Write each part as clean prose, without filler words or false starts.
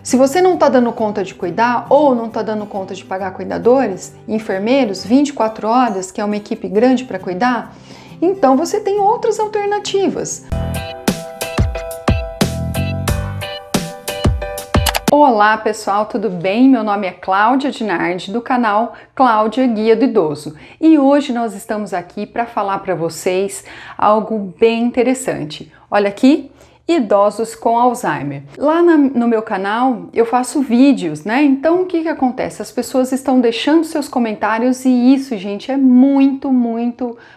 Se você não está dando conta de cuidar ou não está dando conta de pagar cuidadores, enfermeiros, 24 horas, que é uma equipe grande para cuidar, então você tem outras alternativas. Olá pessoal, tudo bem? Meu nome é Cláudia Dinardi, do canal Cláudia Guia do Idoso, e hoje nós estamos aqui para falar para vocês algo bem interessante. Olha aqui, idosos com Alzheimer. Lá no meu canal eu faço vídeos, né? Então o que acontece? As pessoas estão deixando seus comentários e isso, gente, é muito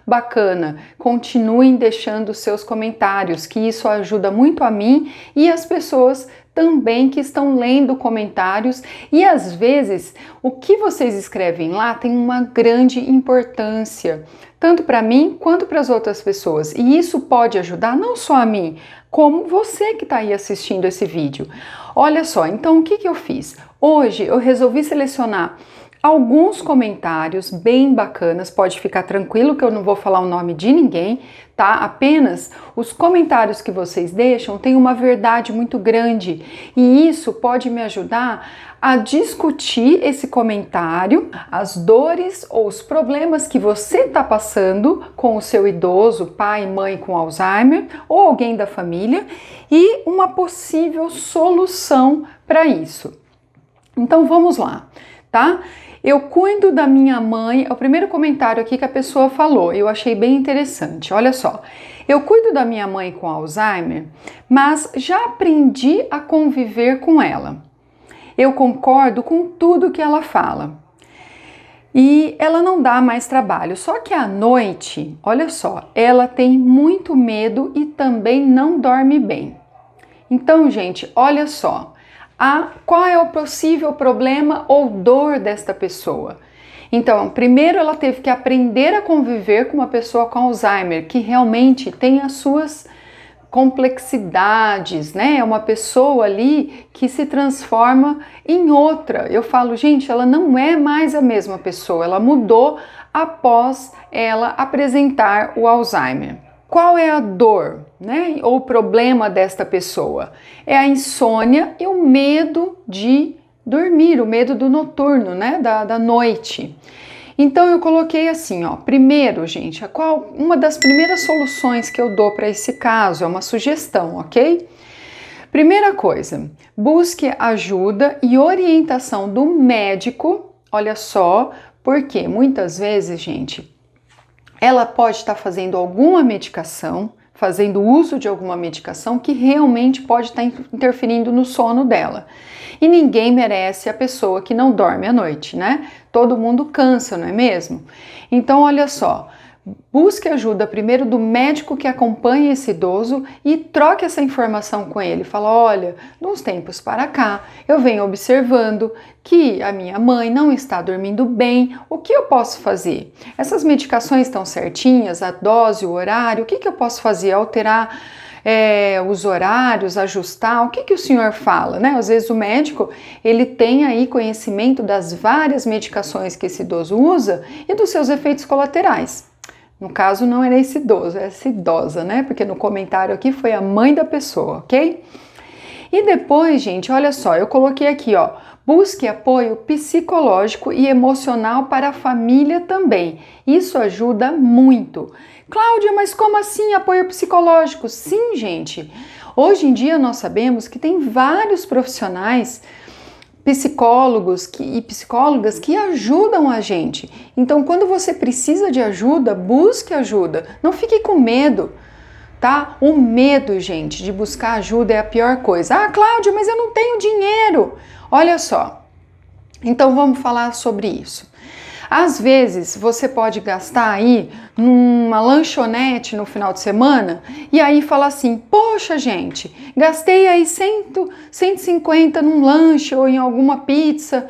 bacana. Continuem deixando seus comentários, que isso ajuda muito a mim e as pessoas também que estão lendo comentários, e às vezes o que vocês escrevem lá tem uma grande importância, tanto para mim quanto para as outras pessoas, e isso pode ajudar não só a mim, como você que está aí assistindo esse vídeo. Olha só, então o que eu fiz? Hoje eu resolvi selecionar alguns comentários bem bacanas, pode ficar tranquilo que eu não vou falar o nome de ninguém, tá? Apenas os comentários que vocês deixam têm uma verdade muito grande e isso pode me ajudar a discutir esse comentário, as dores ou os problemas que você está passando com o seu idoso, pai, mãe com Alzheimer ou alguém da família e uma possível solução para isso. Então vamos lá, tá? Eu cuido da minha mãe, é o primeiro comentário aqui que a pessoa falou, eu achei bem interessante, olha só. Eu cuido da minha mãe com Alzheimer, mas já aprendi a conviver com ela. Eu concordo com tudo que ela fala. E ela não dá mais trabalho, só que à noite, olha só, ela tem muito medo e também não dorme bem. Então, gente, olha só. Qual é o possível problema ou dor desta pessoa? Então, primeiro ela teve que aprender a conviver com uma pessoa com Alzheimer, que realmente tem as suas complexidades, né? É uma pessoa ali que se transforma em outra. Eu falo, gente, ela não é mais a mesma pessoa, ela mudou após ela apresentar o Alzheimer. Qual é a dor, né, ou o problema desta pessoa? É a insônia e o medo de dormir, o medo do noturno, né, da noite. Então eu coloquei assim, ó, primeiro, gente, uma das primeiras soluções que eu dou para esse caso, é uma sugestão, ok? Primeira coisa, busque ajuda e orientação do médico, olha só, porque muitas vezes, gente, ela pode estar fazendo alguma medicação, fazendo uso de alguma medicação que realmente pode estar interferindo no sono dela. E ninguém merece a pessoa que não dorme à noite, né? Todo mundo cansa, não é mesmo? Então, olha só, busque ajuda primeiro do médico que acompanha esse idoso e troque essa informação com ele. Fala, olha, de uns tempos para cá, eu venho observando que a minha mãe não está dormindo bem, o que eu posso fazer? Essas medicações estão certinhas, a dose, o horário, o que eu posso fazer? Alterar os horários, ajustar, o que o senhor fala, né? Às vezes o médico, ele tem aí conhecimento das várias medicações que esse idoso usa e dos seus efeitos colaterais. No caso, não era esse idoso, é essa idosa, né? Porque no comentário aqui foi a mãe da pessoa, ok? E depois, gente, olha só, eu coloquei aqui, ó, busque apoio psicológico e emocional para a família também. Isso ajuda muito. Cláudia, mas como assim apoio psicológico? Sim, gente. Hoje em dia nós sabemos que tem vários profissionais psicólogos e psicólogas que ajudam a gente. Então, quando você precisa de ajuda, busque ajuda. Não fique com medo, tá? O medo, gente, de buscar ajuda é a pior coisa. Ah, Cláudia, mas eu não tenho dinheiro. Olha só. Então, vamos falar sobre isso. Às vezes, você pode gastar aí numa lanchonete no final de semana e aí falar assim, poxa gente, gastei aí 150 num lanche ou em alguma pizza.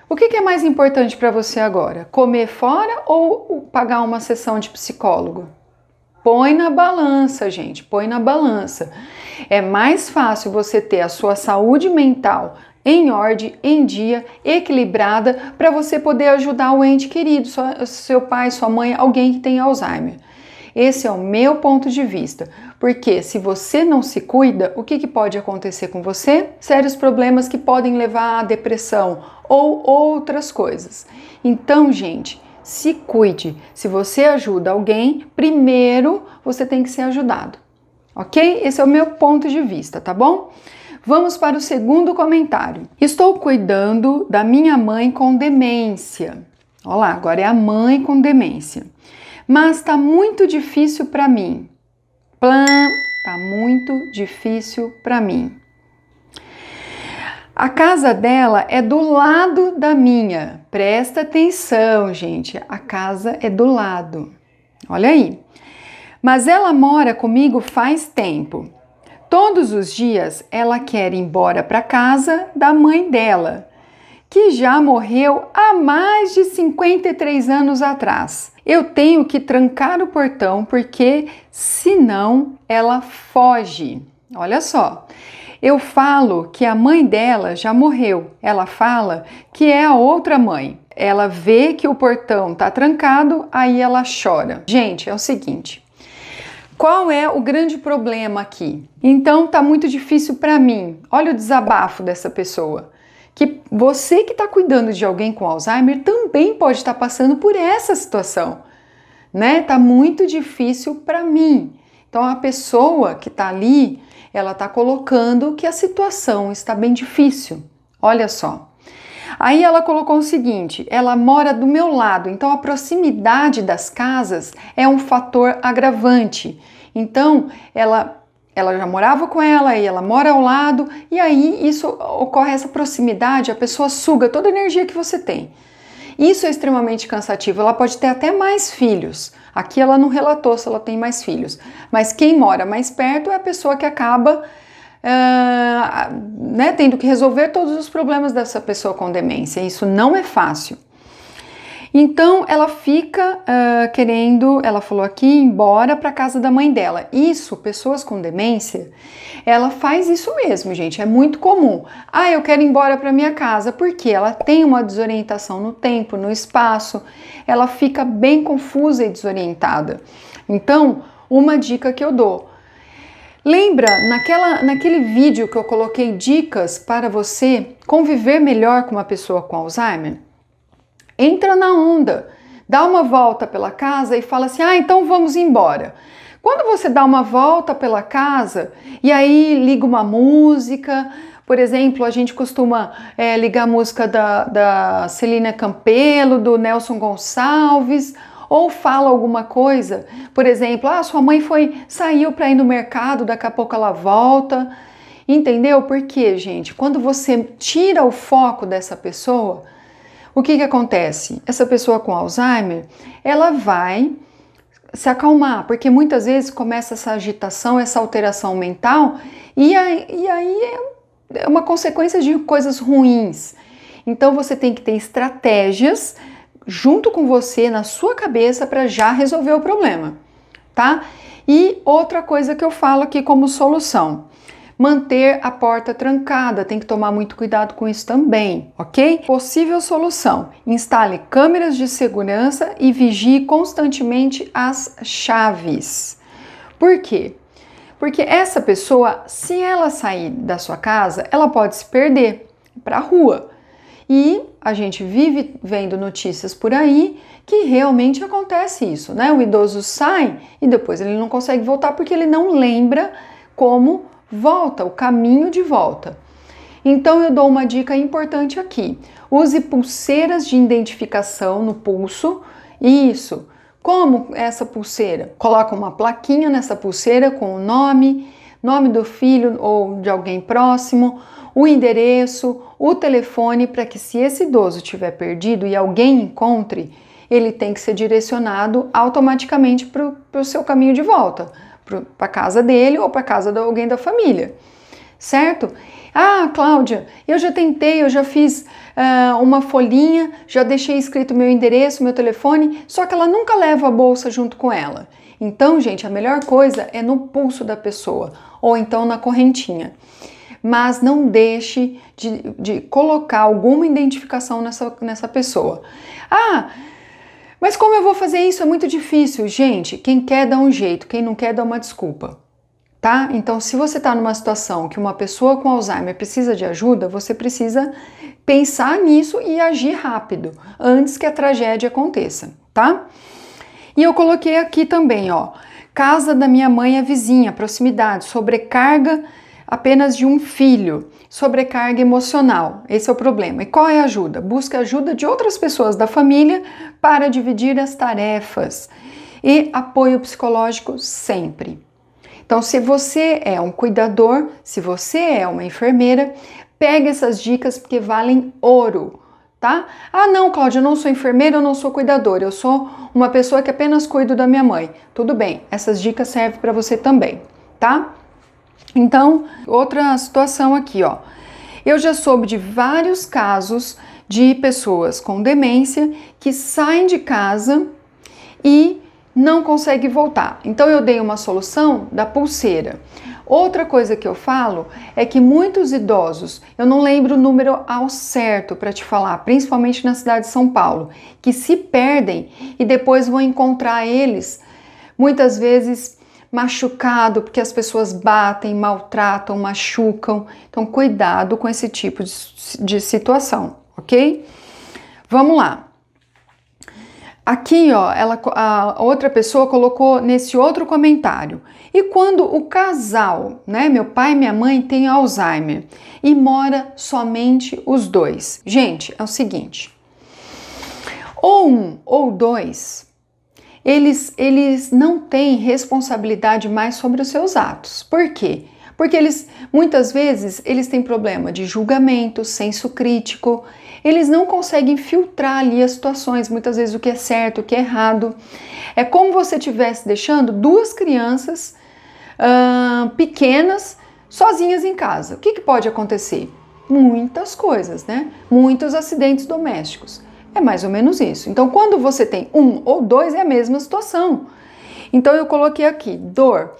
O que é mais importante para você agora? Comer fora ou pagar uma sessão de psicólogo? Põe na balança, gente, põe na balança. É mais fácil você ter a sua saúde mental em ordem, em dia, equilibrada, para você poder ajudar o ente querido, seu pai, sua mãe, alguém que tem Alzheimer. Esse é o meu ponto de vista, porque se você não se cuida, o que pode acontecer com você? Sérios problemas que podem levar à depressão ou outras coisas. Então, gente, se cuide. Se você ajuda alguém, primeiro você tem que ser ajudado, ok? Esse é o meu ponto de vista, tá bom? Vamos para o segundo comentário. Estou cuidando da minha mãe com demência. Olha lá, agora é a mãe com demência. Mas tá muito difícil para mim. Tá muito difícil para mim. A casa dela é do lado da minha. Presta atenção, gente. A casa é do lado. Olha aí. Mas ela mora comigo faz tempo. Todos os dias ela quer ir embora para casa da mãe dela, que já morreu há mais de 53 anos atrás. Eu tenho que trancar o portão porque senão ela foge. Olha só. Eu falo que a mãe dela já morreu. Ela fala que é a outra mãe. Ela vê que o portão tá trancado, aí ela chora. Gente, é o seguinte. Qual é o grande problema aqui? Então tá muito difícil para mim. Olha o desabafo dessa pessoa. Que você que está cuidando de alguém com Alzheimer também pode estar passando por essa situação, né? Tá muito difícil para mim. Então a pessoa que tá ali, ela tá colocando que a situação está bem difícil. Olha só. Aí ela colocou o seguinte, ela mora do meu lado, então a proximidade das casas é um fator agravante. Então ela já morava com ela e ela mora ao lado, e aí isso ocorre, essa proximidade, a pessoa suga toda a energia que você tem. Isso é extremamente cansativo, ela pode ter até mais filhos. Aqui ela não relatou se ela tem mais filhos, mas quem mora mais perto é a pessoa que acaba tendo que resolver todos os problemas dessa pessoa com demência. Isso não é fácil. Então ela fica querendo, ela falou aqui, ir embora para casa da mãe dela. Isso, pessoas com demência, ela faz isso mesmo, gente, é muito comum. Ah, eu quero ir embora para minha casa, porque ela tem uma desorientação no tempo, no espaço, ela fica bem confusa e desorientada. Então, uma dica que eu dou. Lembra naquele vídeo que eu coloquei dicas para você conviver melhor com uma pessoa com Alzheimer? Entra na onda, dá uma volta pela casa e fala assim, então vamos embora. Quando você dá uma volta pela casa e aí liga uma música, por exemplo, a gente costuma ligar a música da Celina Campelo, do Nelson Gonçalves, ou fala alguma coisa, por exemplo, sua mãe saiu para ir no mercado, daqui a pouco ela volta, entendeu? Porque, gente, quando você tira o foco dessa pessoa, o que acontece? Essa pessoa com Alzheimer, ela vai se acalmar, porque muitas vezes começa essa agitação, essa alteração mental, e aí é uma consequência de coisas ruins. Então você tem que ter estratégias junto com você, na sua cabeça, para já resolver o problema, tá? E outra coisa que eu falo aqui como solução, manter a porta trancada, tem que tomar muito cuidado com isso também, ok? Possível solução, instale câmeras de segurança e vigie constantemente as chaves. Por quê? Porque essa pessoa, se ela sair da sua casa, ela pode se perder para a rua. E a gente vive vendo notícias por aí que realmente acontece isso, né? O idoso sai e depois ele não consegue voltar porque ele não lembra como volta, o caminho de volta. Então eu dou uma dica importante aqui. Use pulseiras de identificação no pulso. Isso. Como essa pulseira? Coloca uma plaquinha nessa pulseira com o nome do filho ou de alguém próximo, o endereço, o telefone, para que se esse idoso estiver perdido e alguém encontre, ele tem que ser direcionado automaticamente para o seu caminho de volta, para a casa dele ou para a casa de alguém da família, certo? Cláudia, eu já tentei, eu já fiz uma folhinha, já deixei escrito meu endereço, meu telefone, só que ela nunca leva a bolsa junto com ela. Então, gente, a melhor coisa é no pulso da pessoa, ou então na correntinha. Mas não deixe de colocar alguma identificação nessa pessoa. Mas como eu vou fazer isso? É muito difícil. Gente, quem quer dá um jeito, quem não quer dá uma desculpa, tá? Então, se você está numa situação que uma pessoa com Alzheimer precisa de ajuda, você precisa pensar nisso e agir rápido, antes que a tragédia aconteça, tá? E eu coloquei aqui também, ó, casa da minha mãe é vizinha, proximidade, sobrecarga apenas de um filho, sobrecarga emocional, esse é o problema. E qual é a ajuda? Busca ajuda de outras pessoas da família para dividir as tarefas e apoio psicológico sempre. Então, se você é um cuidador, se você é uma enfermeira, pega essas dicas porque valem ouro, tá? Ah, não, Cláudia, eu não sou enfermeira, eu não sou cuidadora, eu sou uma pessoa que apenas cuido da minha mãe. Tudo bem, essas dicas servem para você também, tá? Então, outra situação aqui, ó. Eu já soube de vários casos de pessoas com demência que saem de casa e não conseguem voltar. Então, eu dei uma solução da pulseira. Outra coisa que eu falo é que muitos idosos, eu não lembro o número ao certo para te falar, principalmente na cidade de São Paulo, que se perdem e depois vão encontrar eles, muitas vezes machucado, porque as pessoas batem, maltratam, machucam. Então, cuidado com esse tipo de situação, ok? Vamos lá. Aqui, ó, a outra pessoa colocou nesse outro comentário. E quando o casal, né, meu pai e minha mãe têm Alzheimer e mora somente os dois? Gente, é o seguinte, ou um ou dois, eles não têm responsabilidade mais sobre os seus atos. Por quê? Porque muitas vezes, eles têm problema de julgamento, senso crítico, eles não conseguem filtrar ali as situações, muitas vezes o que é certo, o que é errado. É como você estivesse deixando duas crianças pequenas sozinhas em casa. O que pode acontecer? Muitas coisas, né? Muitos acidentes domésticos. É mais ou menos isso. Então, quando você tem um ou dois, é a mesma situação. Então, eu coloquei aqui, dor,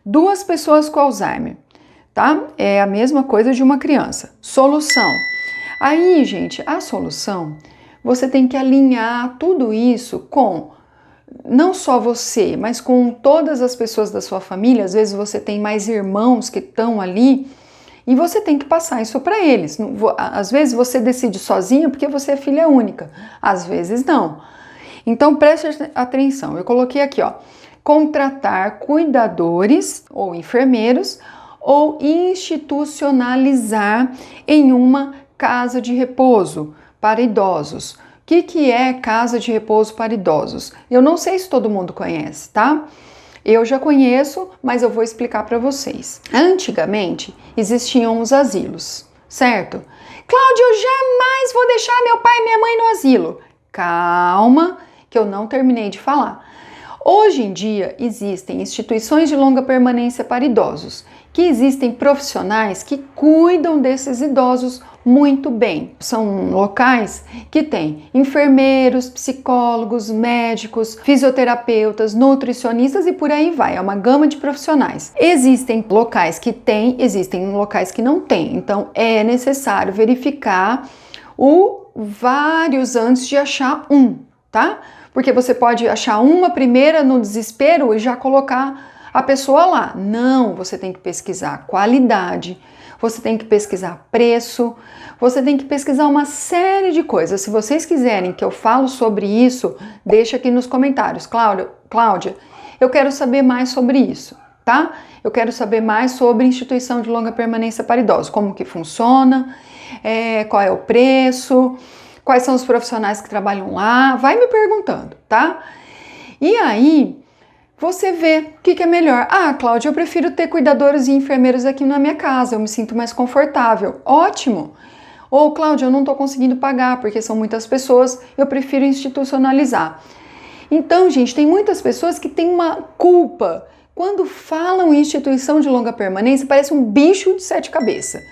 duas pessoas com Alzheimer, tá? É a mesma coisa de uma criança. Solução. Aí, gente, a solução, você tem que alinhar tudo isso com não só você, mas com todas as pessoas da sua família. Às vezes você tem mais irmãos que estão ali e você tem que passar isso para eles. Às vezes você decide sozinha porque você é filha única, às vezes não. Então preste atenção, eu coloquei aqui, ó, contratar cuidadores ou enfermeiros ou institucionalizar em uma casa de repouso para idosos. O que é casa de repouso para idosos? Eu não sei se todo mundo conhece, tá? Eu já conheço, mas eu vou explicar para vocês. Antigamente, existiam os asilos, certo? Cláudia, eu jamais vou deixar meu pai e minha mãe no asilo. Calma, que eu não terminei de falar. Hoje em dia, existem instituições de longa permanência para idosos, que existem profissionais que cuidam desses idosos muito bem. São locais que têm enfermeiros, psicólogos, médicos, fisioterapeutas, nutricionistas e por aí vai. É uma gama de profissionais. Existem locais que têm, existem locais que não têm. Então é necessário verificar vários antes de achar um, tá? Porque você pode achar uma primeira no desespero e já colocar a pessoa lá. Não, você tem que pesquisar qualidade, você tem que pesquisar preço, você tem que pesquisar uma série de coisas. Se vocês quiserem que eu falo sobre isso, deixa aqui nos comentários. Cláudia, eu quero saber mais sobre isso, tá? Eu quero saber mais sobre instituição de longa permanência para idosos, como que funciona, qual é o preço, quais são os profissionais que trabalham lá, vai me perguntando, tá? E aí, você vê o que é melhor. Ah, Cláudia, eu prefiro ter cuidadores e enfermeiros aqui na minha casa, eu me sinto mais confortável. Ótimo! Ou, Cláudia, eu não estou conseguindo pagar porque são muitas pessoas, eu prefiro institucionalizar. Então, gente, tem muitas pessoas que têm uma culpa. Quando falam em instituição de longa permanência, parece um bicho de sete cabeças.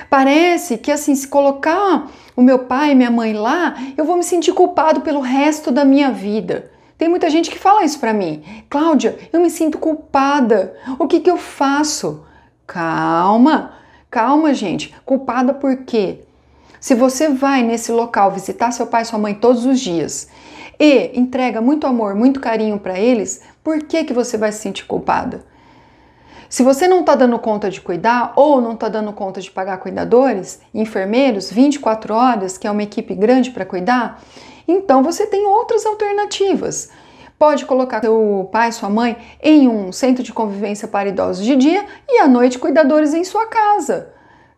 Parece que, assim, se colocar o meu pai e minha mãe lá, eu vou me sentir culpado pelo resto da minha vida. Tem muita gente que fala isso pra mim. Cláudia, eu me sinto culpada. O que eu faço? Calma, gente. Culpada por quê? Se você vai nesse local visitar seu pai e sua mãe todos os dias, e entrega muito amor, muito carinho para eles, por que que você vai se sentir culpada? Se você não está dando conta de cuidar ou não está dando conta de pagar cuidadores, enfermeiros, 24 horas, que é uma equipe grande para cuidar, então você tem outras alternativas. Pode colocar seu pai, sua mãe em um centro de convivência para idosos de dia e à noite cuidadores em sua casa,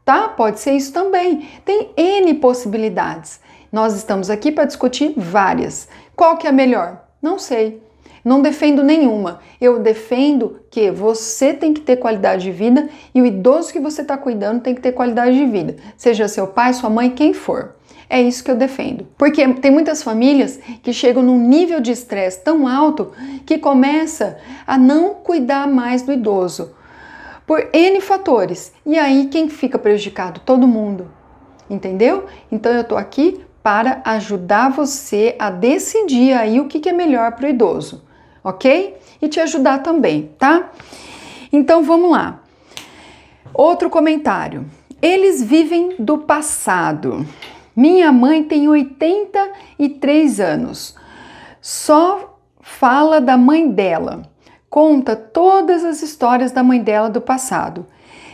tá? Pode ser isso também. Tem N possibilidades. Nós estamos aqui para discutir várias. Qual que é a melhor? Não sei. Não defendo nenhuma. Eu defendo que você tem que ter qualidade de vida e o idoso que você está cuidando tem que ter qualidade de vida. Seja seu pai, sua mãe, quem for. É isso que eu defendo. Porque tem muitas famílias que chegam num nível de estresse tão alto que começa a não cuidar mais do idoso. Por N fatores. E aí quem fica prejudicado? Todo mundo. Entendeu? Então eu tô aqui para ajudar você a decidir aí o que é melhor para o idoso. Ok? E te ajudar também, tá? Então vamos lá. Outro comentário. Eles vivem do passado. Minha mãe tem 83 anos. Só fala da mãe dela. Conta todas as histórias da mãe dela do passado.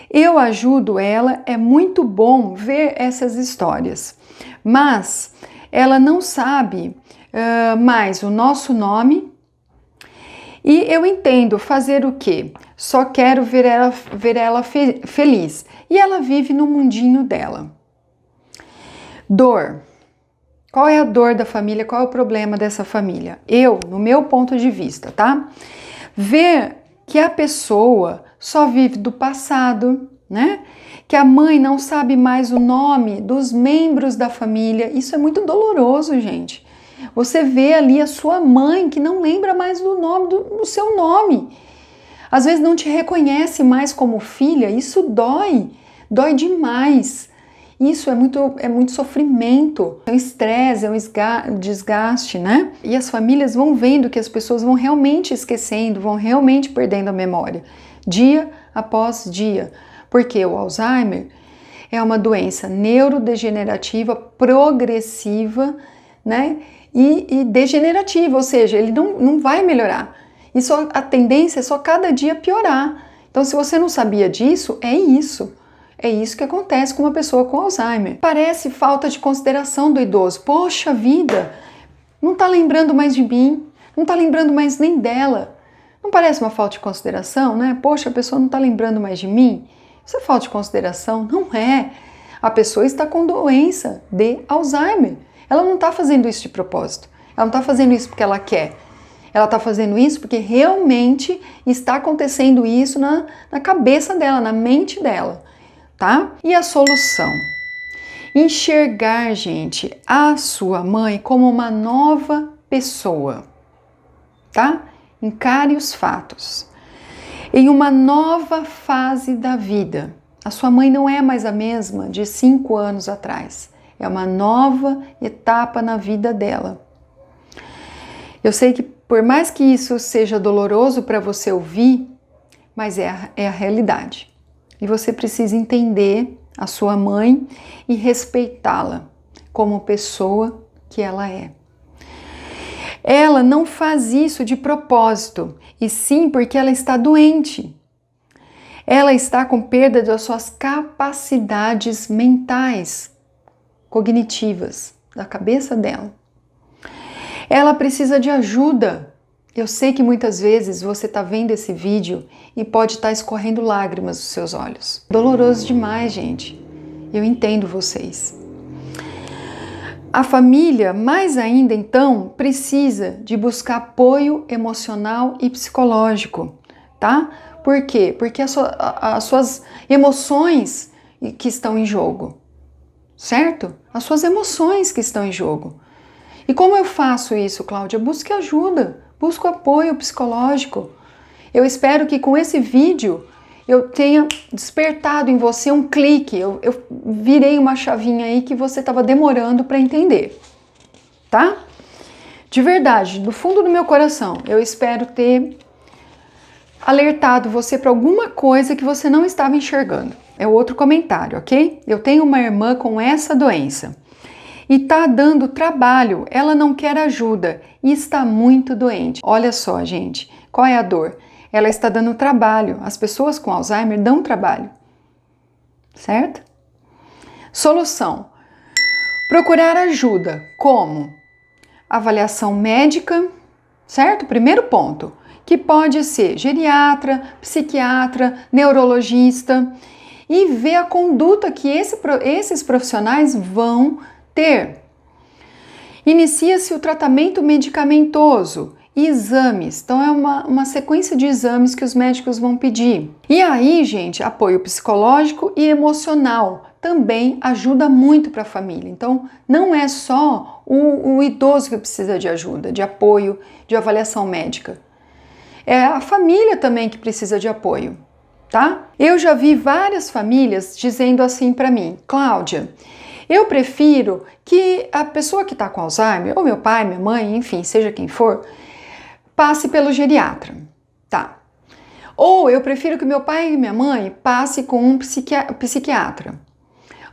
Eu ajudo ela, é muito bom ver essas histórias. Mas ela não sabe mais o nosso nome. E eu entendo fazer o quê? Só quero ver ela feliz. E ela vive no mundinho dela. Dor. Qual é a dor da família? Qual é o problema dessa família? Eu, no meu ponto de vista, tá? Ver que a pessoa só vive do passado, né? Que a mãe não sabe mais o nome dos membros da família. Isso é muito doloroso, gente. Você vê ali a sua mãe que não lembra mais do nome do seu nome. Às vezes não te reconhece mais como filha. Isso dói demais. Isso é muito sofrimento, é um estresse, é um desgaste, né? E as famílias vão vendo que as pessoas vão realmente esquecendo, vão realmente perdendo a memória, dia após dia. Porque o Alzheimer é uma doença neurodegenerativa, progressiva, né? E degenerativa, ou seja, ele não vai melhorar. E a tendência é só cada dia piorar. Então, se você não sabia disso, é isso. É isso que acontece com uma pessoa com Alzheimer. Parece falta de consideração do idoso. Poxa vida, não está lembrando mais de mim, não está lembrando mais nem dela. Não parece uma falta de consideração, né? Poxa, a pessoa não está lembrando mais de mim. Isso é falta de consideração? Não é. A pessoa está com doença de Alzheimer. Ela não está fazendo isso de propósito. Ela não está fazendo isso porque ela quer. Ela está fazendo isso porque realmente está acontecendo isso na cabeça dela, na mente dela, tá? E a solução? Enxergar, gente, a sua mãe como uma nova pessoa, tá? Encare os fatos. Em uma nova fase da vida. A sua mãe não é mais a mesma de 5 anos atrás. É uma nova etapa na vida dela. Eu sei que por mais que isso seja doloroso para você ouvir, mas é a realidade. E você precisa entender a sua mãe e respeitá-la como pessoa que ela é. Ela não faz isso de propósito, e sim porque ela está doente. Ela está com perda das suas capacidades mentais, cognitivas, da cabeça dela. Ela precisa de ajuda. Eu sei que muitas vezes você está vendo esse vídeo e pode estar escorrendo lágrimas dos seus olhos. Doloroso demais, gente. Eu entendo vocês. A família, mais ainda então, precisa de buscar apoio emocional e psicológico, tá? Por quê? Porque as suas emoções que estão em jogo, certo? As suas emoções que estão em jogo. E como eu faço isso, Cláudia? Busque ajuda, busque apoio psicológico. Eu espero que com esse vídeo eu tenha despertado em você um clique, eu virei uma chavinha aí que você estava demorando para entender, tá? De verdade, do fundo do meu coração, eu espero ter alertado você para alguma coisa que você não estava enxergando. É outro comentário, ok? Eu tenho uma irmã com essa doença. e tá dando trabalho, ela não quer ajuda e está muito doente. Olha só, gente, qual é a dor? Ela está dando trabalho. As pessoas com Alzheimer dão trabalho, certo? Solução: procurar ajuda. Como? Avaliação médica, certo? Primeiro ponto, que pode ser geriatra, psiquiatra, neurologista, e ver a conduta que esses profissionais vão ter. Inicia-se o tratamento medicamentoso e exames. Então é uma sequência de exames que os médicos vão pedir. E aí, gente, apoio psicológico e emocional também ajuda muito para a família. Então não é só o idoso que precisa de ajuda, de apoio, de avaliação médica. É a família também que precisa de apoio, tá? Eu já vi várias famílias dizendo assim para mim: Cláudia, eu prefiro que a pessoa que está com Alzheimer, ou meu pai, minha mãe, enfim, seja quem for, passe pelo geriatra, tá? Ou eu prefiro que meu pai e minha mãe passe com um psiquiatra.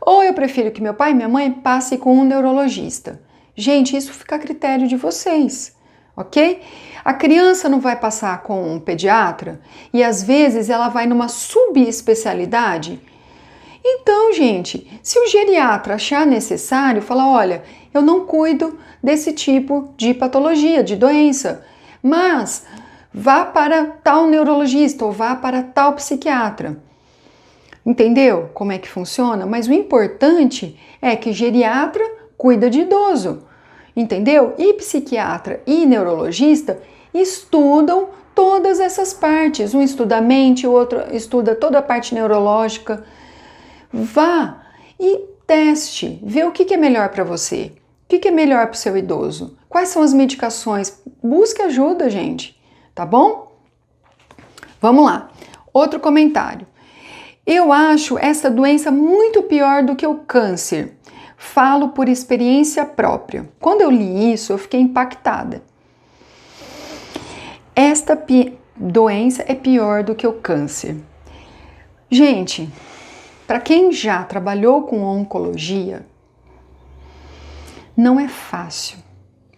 Ou eu prefiro que meu pai e minha mãe passe com um neurologista. Gente, isso fica a critério de vocês, ok? A criança não vai passar com um pediatra e às vezes ela vai numa subespecialidade. Então, gente, se o geriatra achar necessário, falar: olha, eu não cuido desse tipo de patologia, de doença, mas vá para tal neurologista ou vá para tal psiquiatra. Entendeu como é que funciona? Mas o importante é que geriatra cuida de idoso, entendeu? E psiquiatra e neurologista estudam todas essas partes. Um estuda a mente, o outro estuda toda a parte neurológica. Vá e teste, vê o que é melhor para você, o que é melhor para o seu idoso, quais são as medicações. Busque ajuda, gente, tá bom? Vamos lá, outro comentário. Eu acho essa doença muito pior do que o câncer. Falo por experiência própria. Quando eu li isso, eu fiquei impactada. Esta doença é pior do que o câncer. Gente, para quem já trabalhou com oncologia, não é fácil.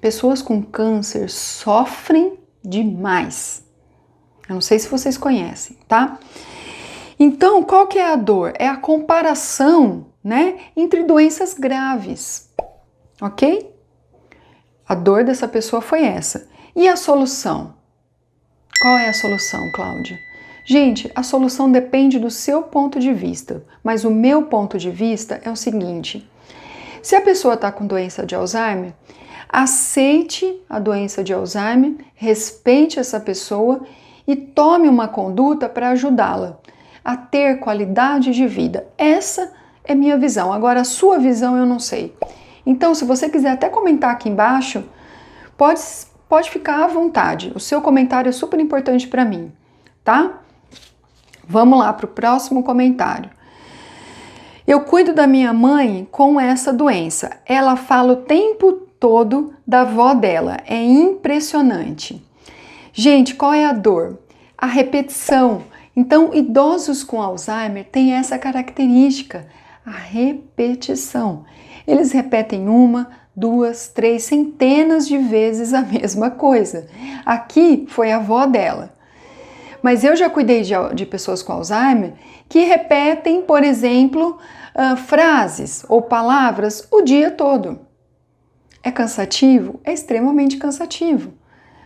Pessoas com câncer sofrem demais. Eu não sei se vocês conhecem, tá? Então, qual que é a dor? É a comparação, né, entre doenças graves, ok? A dor dessa pessoa foi essa. E a solução? Qual é a solução, Cláudia? Gente, a solução depende do seu ponto de vista, mas o meu ponto de vista é o seguinte: se a pessoa está com doença de Alzheimer, aceite a doença de Alzheimer, respeite essa pessoa e tome uma conduta para ajudá-la a ter qualidade de vida. Essa é minha visão. Agora, a sua visão eu não sei. Então, se você quiser até comentar aqui embaixo, pode ficar à vontade. O seu comentário é super importante para mim, tá? Vamos lá para o próximo comentário. Eu cuido da minha mãe com essa doença. Ela fala o tempo todo da avó dela. É impressionante. Gente, qual é a dor? A repetição. Então, idosos com Alzheimer têm essa característica, a repetição. Eles repetem 1, 2, 3, centenas de vezes a mesma coisa. Aqui foi a avó dela. Mas eu já cuidei de pessoas com Alzheimer que repetem, por exemplo, frases ou palavras o dia todo. É cansativo? É extremamente cansativo.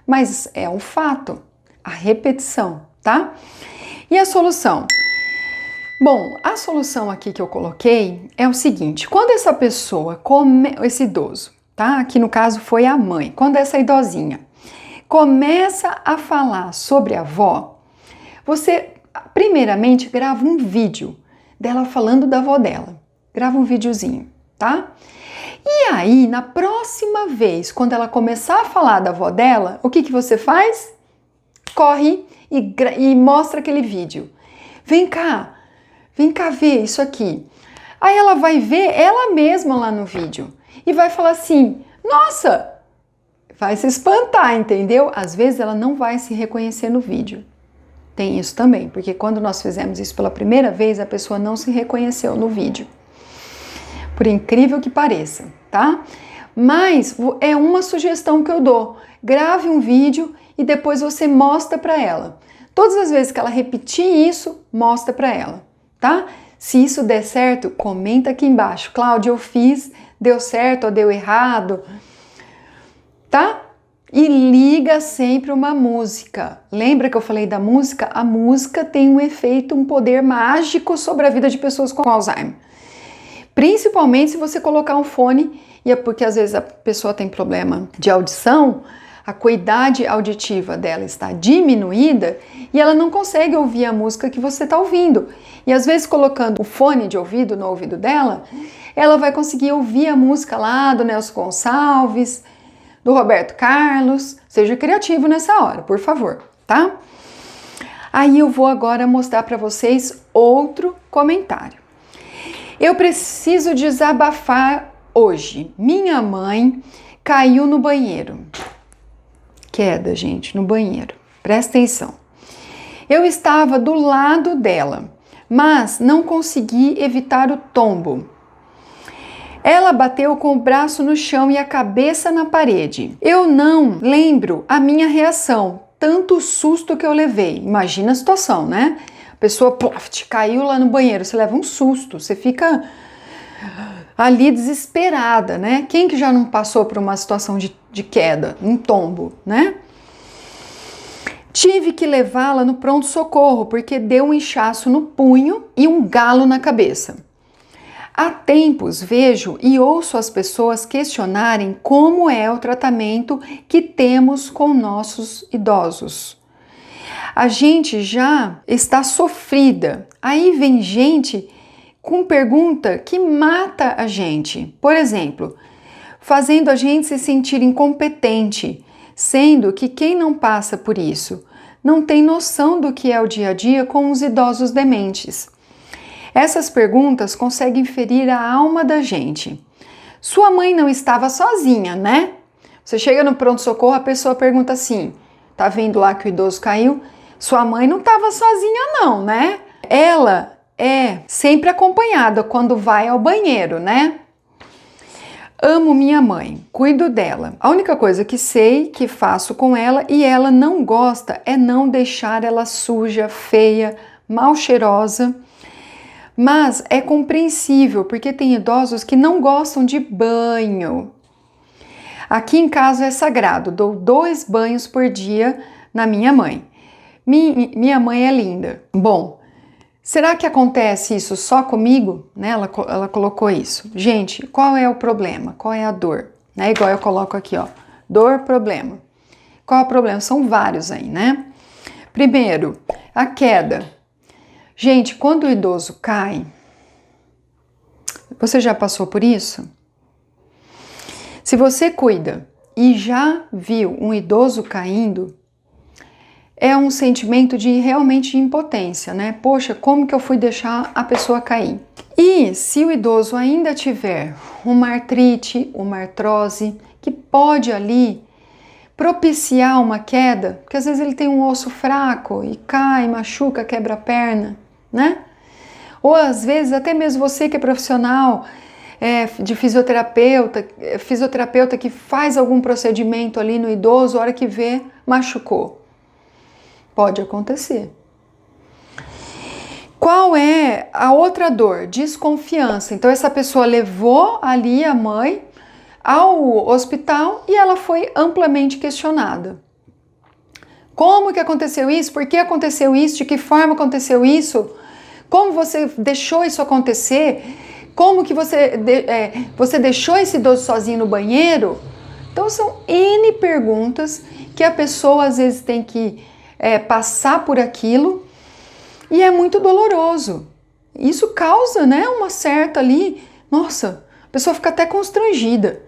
Mas é um fato, a repetição, tá? E a solução? Bom, a solução aqui que eu coloquei é o seguinte: quando essa pessoa, esse idoso, tá? Aqui no caso foi a mãe, quando essa idosinha começa a falar sobre a avó, você primeiramente grava um vídeo dela falando da avó dela. Grava um videozinho, tá? E aí, na próxima vez, quando ela começar a falar da avó dela, o que você faz? Corre e mostra aquele vídeo. Vem cá ver isso aqui. Aí ela vai ver ela mesma lá no vídeo e vai falar assim: nossa, vai se espantar, entendeu? Às vezes ela não vai se reconhecer no vídeo. Tem isso também, porque quando nós fizemos isso pela primeira vez, a pessoa não se reconheceu no vídeo. Por incrível que pareça, tá? Mas é uma sugestão que eu dou. Grave um vídeo e depois você mostra para ela. Todas as vezes que ela repetir isso, mostra para ela, tá? Se isso der certo, comenta aqui embaixo. Cláudia, eu fiz, deu certo ou deu errado, tá? E liga sempre uma música. Lembra que eu falei da música? A música tem um efeito, um poder mágico sobre a vida de pessoas com Alzheimer. Principalmente se você colocar um fone, e é porque às vezes a pessoa tem problema de audição, a acuidade auditiva dela está diminuída e ela não consegue ouvir a música que você está ouvindo. E às vezes colocando o fone de ouvido no ouvido dela, ela vai conseguir ouvir a música lá do Nelson Gonçalves, do Roberto Carlos. Seja criativo nessa hora, por favor, tá? Aí eu vou agora mostrar para vocês outro comentário. Eu preciso desabafar hoje. Minha mãe caiu no banheiro. Queda, gente, no banheiro. Presta atenção. Eu estava do lado dela, mas não consegui evitar o tombo. Ela bateu com o braço no chão e a cabeça na parede. Eu não lembro a minha reação, tanto susto que eu levei. Imagina a situação, né? A pessoa ploft, caiu lá no banheiro, você leva um susto, você fica ali desesperada, né? Quem que já não passou por uma situação de queda, um tombo, né? Tive que levá-la no pronto-socorro porque deu um inchaço no punho e um galo na cabeça. Há tempos vejo e ouço as pessoas questionarem como é o tratamento que temos com nossos idosos. A gente já está sofrida. Aí vem gente com pergunta que mata a gente. Por exemplo, fazendo a gente se sentir incompetente, sendo que quem não passa por isso não tem noção do que é o dia a dia com os idosos dementes. Essas perguntas conseguem ferir a alma da gente. Sua mãe não estava sozinha, né? Você chega no pronto-socorro, a pessoa pergunta assim, tá vendo lá que o idoso caiu? Sua mãe não estava sozinha não, né? Ela é sempre acompanhada quando vai ao banheiro, né? Amo minha mãe, cuido dela. A única coisa que sei que faço com ela e ela não gosta é não deixar ela suja, feia, mal cheirosa. Mas é compreensível, porque tem idosos que não gostam de banho. Aqui em casa é sagrado, dou 2 banhos por dia na minha mãe. Minha mãe é linda. Bom, será que acontece isso só comigo? Né? Ela colocou isso. Gente, qual é o problema? Qual é a dor? Né? Igual eu coloco aqui, ó, dor, problema. Qual é o problema? São vários aí, né? Primeiro, a queda. Gente, quando o idoso cai, você já passou por isso? Se você cuida e já viu um idoso caindo, é um sentimento de realmente impotência, né? Poxa, como que eu fui deixar a pessoa cair? E se o idoso ainda tiver uma artrite, uma artrose, que pode ali propiciar uma queda, porque às vezes ele tem um osso fraco e cai, machuca, quebra a perna, né? Ou às vezes até mesmo você que é profissional de fisioterapeuta que faz algum procedimento ali no idoso, a hora que vê, machucou. Pode acontecer. Qual é a outra dor? Desconfiança. Então essa pessoa levou ali a mãe ao hospital e ela foi amplamente questionada. Como que aconteceu isso? Por que aconteceu isso? De que forma aconteceu isso? Como você deixou isso acontecer? Como que você deixou esse idoso sozinho no banheiro? Então são N perguntas que a pessoa às vezes tem que passar por aquilo e é muito doloroso. Isso causa, né, uma certa ali, nossa, a pessoa fica até constrangida.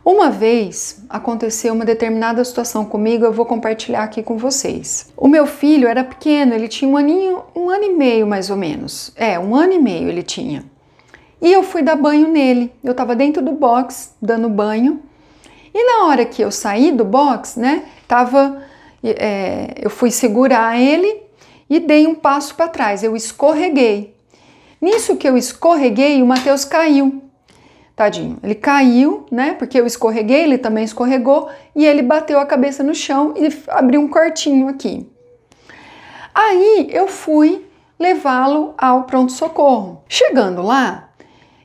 Uma vez aconteceu uma determinada situação comigo, eu vou compartilhar aqui com vocês. O meu filho era pequeno, ele tinha um ano e meio mais ou menos. 1 ano e meio ele tinha. E eu fui dar banho nele. Eu estava dentro do box, dando banho. E na hora que eu saí do box, né, eu fui segurar ele e dei um passo para trás. Eu escorreguei. Nisso que eu escorreguei, o Matheus caiu. Tadinho, ele caiu, né? Porque eu escorreguei, ele também escorregou e ele bateu a cabeça no chão e abriu um cortinho aqui. Aí eu fui levá-lo ao pronto-socorro. Chegando lá,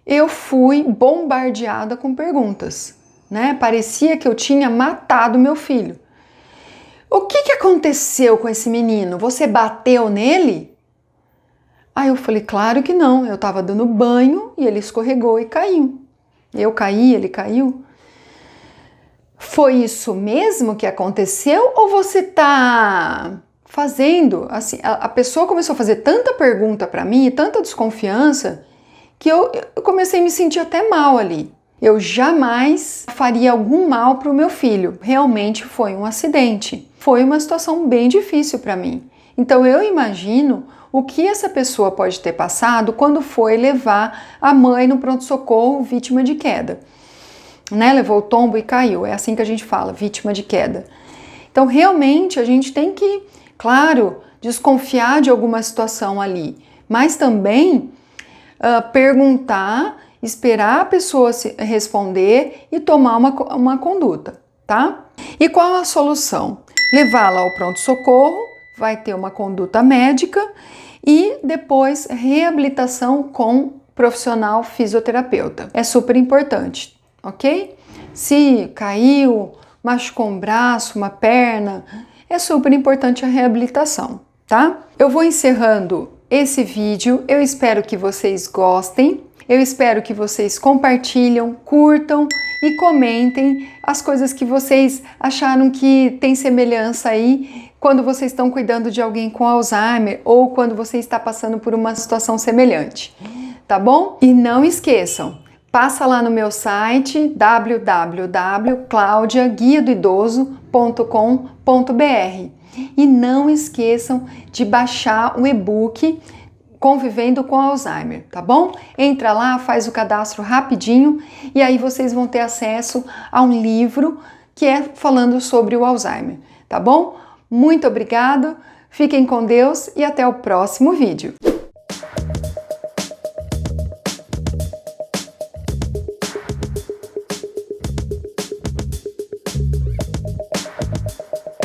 eu fui bombardeada com perguntas, né? Parecia que eu tinha matado meu filho. O que aconteceu com esse menino? Você bateu nele? Aí eu falei, claro que não, eu estava dando banho e ele escorregou e caiu. Eu caí, ele caiu. Foi isso mesmo que aconteceu ou você tá fazendo? Assim, a pessoa começou a fazer tanta pergunta para mim, tanta desconfiança, que eu comecei a me sentir até mal ali. Eu jamais faria algum mal para o meu filho. Realmente foi um acidente. Foi uma situação bem difícil para mim. Então eu imagino o que essa pessoa pode ter passado quando foi levar a mãe no pronto-socorro vítima de queda. Né? Levou o tombo e caiu, é assim que a gente fala, vítima de queda. Então realmente a gente tem que, claro, desconfiar de alguma situação ali, mas também perguntar, esperar a pessoa responder e tomar uma conduta, tá? E qual a solução? Levá-la ao pronto-socorro, vai ter uma conduta médica e depois reabilitação com profissional fisioterapeuta. É super importante, ok? Se caiu, machucou um braço, uma perna, é super importante a reabilitação, tá? Eu vou encerrando esse vídeo, eu espero que vocês gostem, eu espero que vocês compartilhem, curtam e comentem as coisas que vocês acharam que tem semelhança aí quando vocês estão cuidando de alguém com Alzheimer ou quando você está passando por uma situação semelhante, tá bom? E não esqueçam, passa lá no meu site www.claudiaguiadoidoso.com.br e não esqueçam de baixar o e-book Convivendo com Alzheimer, tá bom? Entra lá, faz o cadastro rapidinho e aí vocês vão ter acesso a um livro que é falando sobre o Alzheimer, tá bom? Muito obrigado, fiquem com Deus e até o próximo vídeo.